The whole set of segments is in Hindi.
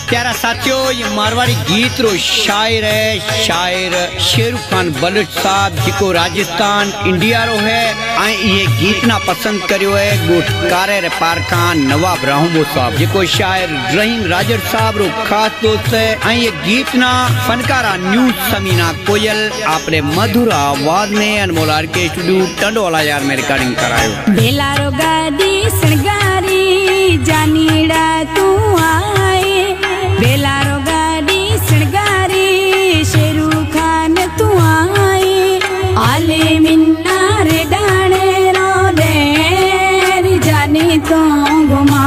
प्यारा साथियों, ये मारवाड़ी गीत रो शायर है। शायर शेरू खान बलुच साहब जिको राजस्थान इंडिया रो है। ये गीत ना पसंद करियो है गुटकारे रे पारखान नवाब राहुमो साहब जिको शायर रहीम राजर साहब रो खास दोस्त है। ये गीत ना फनकारा न्यूज समीना कोयल आपने मधुर आवाज ने अनमोल आर के स्टूडियो टंडोला यार में रिकॉर्डिंग करायो। बेला रो गाड़ी सणगारी जानीड़ा तू आए, बेला रो गाड़ी सणगारी शेरू खान तू आए। आले मिन्ना रे डाणे रो देर जाने तो घुमा।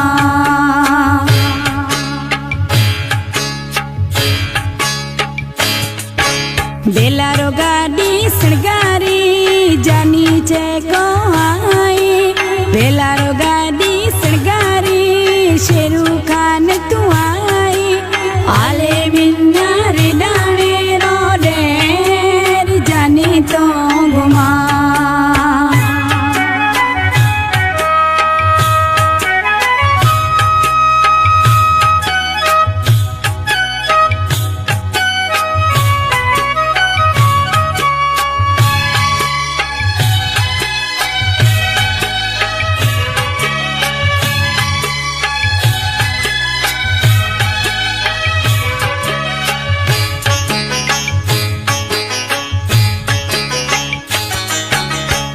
बेला रो गाड़ी सणगारी जानी चे को आए, बेला रो गाड़ी सणगारी शेरू खान तू आए। आले मिन्ना रे डाणे रो देर जाने तो घुमा।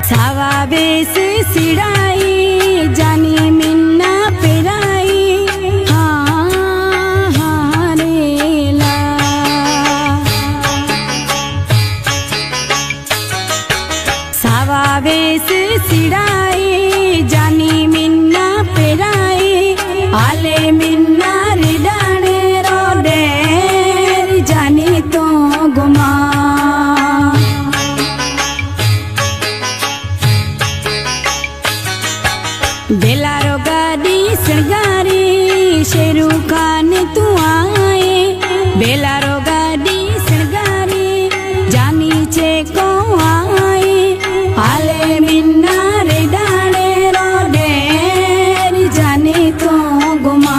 सावा बेस सिड़ाई जानी मिन्ना पेराई। हाँ हाँ रेला सावा बेस सिड़ाई जानी मिन्ना पेराई। आले मिन्ना रे डाणे रो देर जाने तो घुमा। बेला रो गाड़ी सणगारी शेरू खान तू आए, बेला रो गाड़ी सणगारी जानी चे को आए। आले मिन्ना रे डाणे रो देर जाने तो घुमा।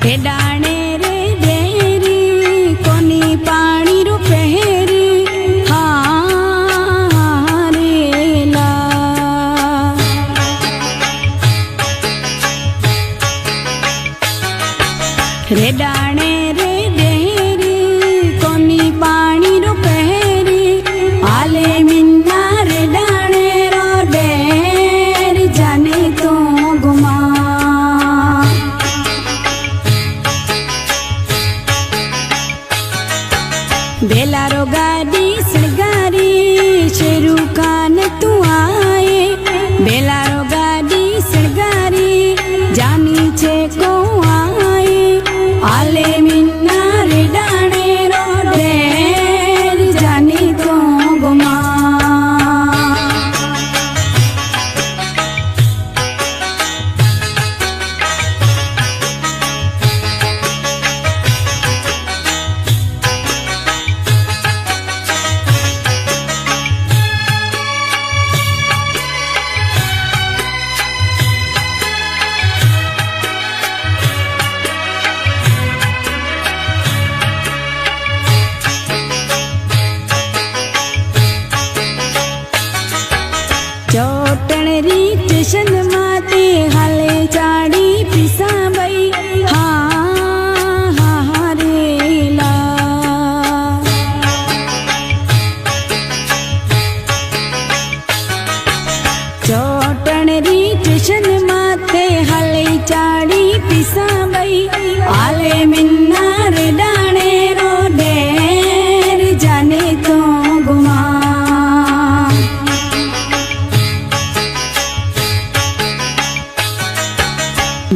हे डाणे रे देरी कोनी पानी रू पहेरी। हाँ रेला रे डाणे रे देरी कोनी पानी रू पहेरी। आले मिन्ना रे डाणे रो देर जाने तो घुमा। बेला रो गाड़ी सणगारी शेरू खान तू आए, बेला रो गाड़ी सणगारी जानी चे को आए। आले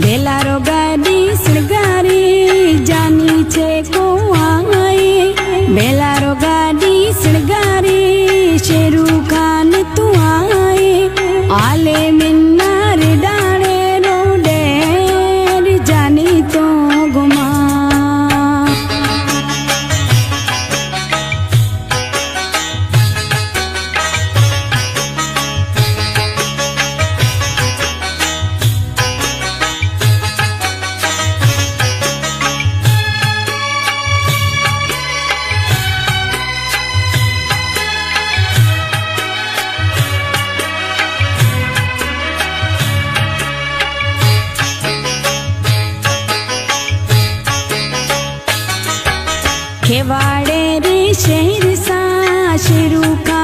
बेलारो गाड़ी सणगारी जानी छे को आए बेलारो गाड़ी सणगारी शेरू खान तू आए आले मिन्नार डाणे रोडेर जानी तो गुमा खेवाड़े रे शहर सा शेरू का